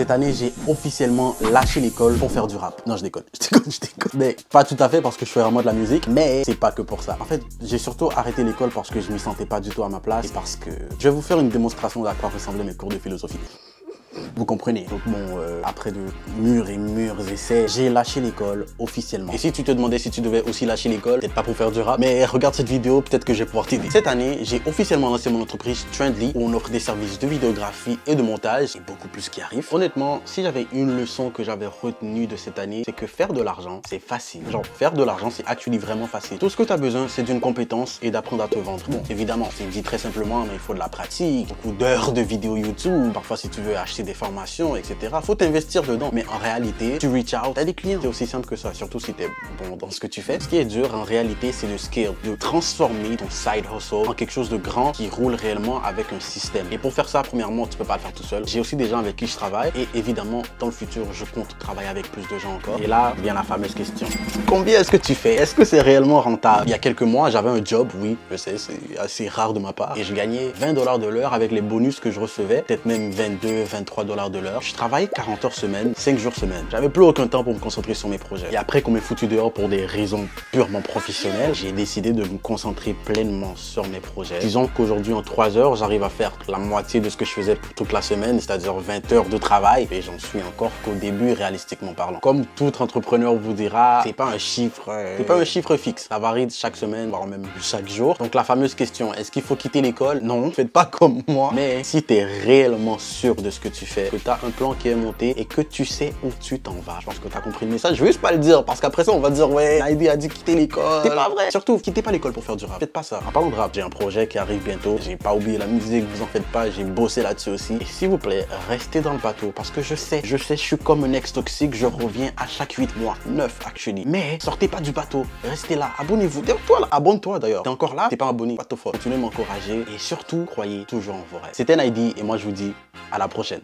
Cette année, j'ai officiellement lâché l'école pour faire du rap. Non, je déconne. Mais pas tout à fait parce que je fais vraiment de la musique, mais c'est pas que pour ça. En fait, j'ai surtout arrêté l'école parce que je m'y sentais pas du tout à ma place et parce que je vais vous faire une démonstration d'à quoi ressemblaient mes cours de philosophie. Vous comprenez. Donc bon, après de mûrs essais, j'ai lâché l'école officiellement. Et si tu te demandais si tu devais aussi lâcher l'école, peut-être pas pour faire du rap, mais regarde cette vidéo, peut-être que je vais pouvoir t'aider. Cette année, j'ai officiellement lancé mon entreprise Trendly, où on offre des services de vidéographie et de montage, et beaucoup plus qui arrive. Honnêtement, si j'avais une leçon que j'avais retenue de cette année, c'est que faire de l'argent, c'est facile. Genre, faire de l'argent, c'est actually vraiment facile. Tout ce que tu as besoin, c'est d'une compétence et d'apprendre à te vendre. Bon, évidemment, c'est dit très simplement, mais il faut de la pratique, beaucoup d'heures de vidéos YouTube, parfois si tu veux acheter des formations, etc. Faut t'investir dedans. Mais en réalité, tu reach out, t'as des clients. C'est aussi simple que ça, surtout si t'es bon dans ce que tu fais. Ce qui est dur en réalité, c'est de scale, de transformer ton side hustle en quelque chose de grand qui roule réellement avec un système. Et pour faire ça, premièrement, tu peux pas le faire tout seul. J'ai aussi des gens avec qui je travaille et évidemment, dans le futur, je compte travailler avec plus de gens encore. Et là vient la fameuse question. Combien est-ce que tu fais? Est-ce que c'est réellement rentable? Il y a quelques mois, j'avais un job, oui, je sais, c'est assez rare de ma part. Et je gagnais 20 $ de l'heure avec les bonus que je recevais, peut-être même 22, 23 $ de l'heure. Je travaillais 40 heures semaine, 5 jours semaine. J'avais plus aucun temps pour me concentrer sur mes projets. Et après qu'on m'ait foutu dehors pour des raisons purement professionnelles, j'ai décidé de me concentrer pleinement sur mes projets. Disons qu'aujourd'hui, en 3 heures, j'arrive à faire la moitié de ce que je faisais toute la semaine, c'est-à-dire 20 heures de travail. Et j'en suis encore qu'au début, réalistiquement parlant. Comme tout entrepreneur vous dira, c'est pas un chiffre fixe. Ça varie chaque semaine, voire même chaque jour. Donc la fameuse question, est-ce qu'il faut quitter l'école? Non, faites pas comme moi. Mais si tu es réellement sûr de ce que tu fais, que tu as un plan qui est monté et que tu sais où tu t'en vas. Je pense que tu as compris le message. Je veux juste pas le dire parce qu'après ça, on va dire ouais, Naidi a dit quitter l'école. C'est pas vrai. Surtout, quittez pas l'école pour faire du rap. Faites pas ça. En parlant de rap, j'ai un projet qui arrive bientôt. J'ai pas oublié la musique, vous en faites pas. J'ai bossé là-dessus aussi. Et s'il vous plaît, restez dans le bateau parce que je sais, je suis comme un ex toxique. Je reviens à chaque 8 mois. 9 actually. Mais sortez pas du bateau. Restez là. Abonnez-vous. Toi là. Abonne-toi d'ailleurs. T'es encore là? T'es pas abonné? What the fuck? Continuez de m'encourager et surtout, croyez toujours en vos rêves. C'était Naidi et moi je vous dis à la prochaine.